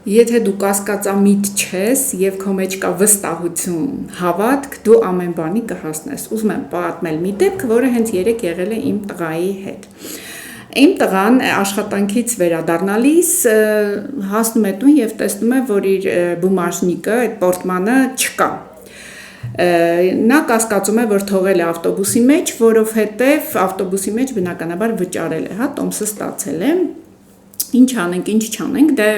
Եթե դու կասկածամիտ չես եւ քո մեջ կա վստահություն, հավատք, դու ամեն բանի կհասնես։ Ուզում եմ պատմել մի դեպք, որը հենց երեք եղել է իմ տղայի հետ։ Իմ տղան աշխատանքից վերադառնալիս հասնում է տուն եւ տեսնում է, որ իր բումաժնիկը, այդ պորտմանը չկա։ Նա կասկածում է, որ թողել է ավտոբուսի մեջ, որովհետեւ ավտոբուսի մեջ բնականաբար վճարել է, տոմսը ստացել է։ Ինչ անենք, ինչ չանենք, դե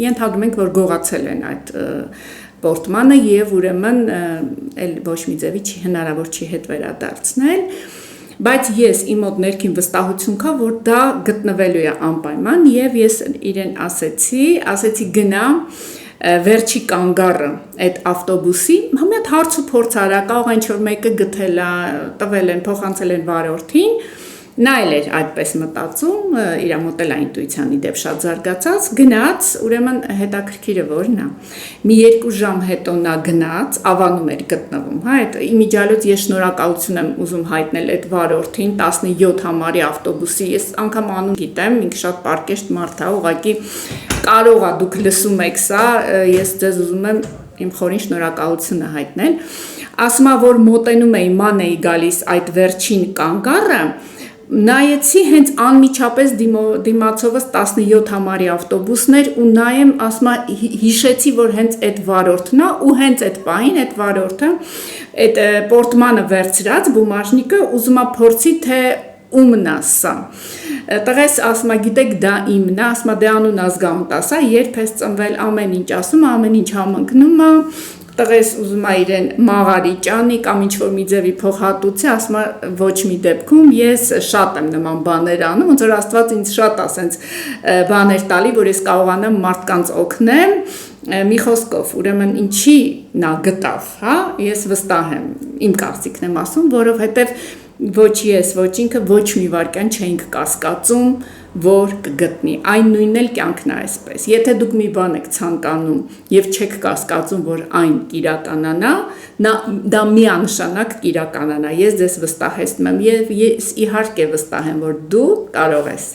ենթադրում ենք, որ գողացել են այդ պորտմանը եւ ուրեմն էլ ոչ մի ձևի հնարավոր չի հետ վերադարձնել, բայց ես իմ մոտ ներքին վստահություն կա, որ դա գտնվելու է անպայման եւ ես իրեն ասեցի գնա վերջի կանգառը այդ ավտոբուսի, մի հատ հարց ու փորձ արա, կարող է ինչ-որ մեկը գտել է, տվել են, փոխանցել են վարորդին, նա էլ էր այդպես մտածում, իր մոտ էլ ինտուիցիան իդեպ շատ զարգացած, գնաց, ուրեմն հետաքրքիրը որն է, մի 2 ժամ հետո նա գնաց, Ավանում էր գտնվում, այդ իմիջիալոց ես շնորհակալություն եմ ուզում հայտնել այդ վարորդին, 17 համարի ավտոբուսի, ես անգամ անուն գիտեմ, ինքը շատ պարկեշտ մարդ է, ուղղակի կարող է դուք լսում եք սա, ես ձեզ ուզում եմ իմ խորին շնորհակալությունը հայտնել, ասում է, որ մոտենում էի, ման էի գալիս այդ վերջին կանգառը, նայեցի հենց անմիջապես դիմացովս 17 համարի ավտոբուսն էր ու նայեմ, ասում է, հիշեցի, որ հենց այդ վարորդն է ու հենց այդ պահին այդ վարորդը այդ պորտմանը վերցրած բումաժնիկը ուզում է փորձի թե ումն է սա։ Տղես ասում է, գիտեք, դա իմն է, ասում է, դե անուն ազգանուն տասա, երբ ես ծնվել, ամեն ինչ ասում, ամեն ինչ համընկնում է, տղես ուզում է իրեն մաղարի ճանի կամ ինչ-որ մի ձևի փոխհատուցի, ասում է, ոչ մի դեպքում, ես շատ եմ նման բաներ անում, ոնց որ Աստված ինձ շատ է սենց բաներ տալի, որ ես կարողանամ մարդկանց օգնեմ, մի խոսքով, ուրեմն ինչի նա գտավ, ես վստահ եմ, իմ կարծիքն եմ ասում, որովհետև ոչ ես, ոչ ինքը ոչ մի վարքյան չէինք կասկածում, որ կգտնի, այն նույնն էլ կյանքն է այսպես, եթե դուք մի բան եք ցանկանում եւ չեք կասկածում, որ այն կիրականանա, դա միանշանակ կիրականանա, ես ձեզ վստահեցնում եմ եւ ես իհարկե վստահ եմ, որ դու կարող ես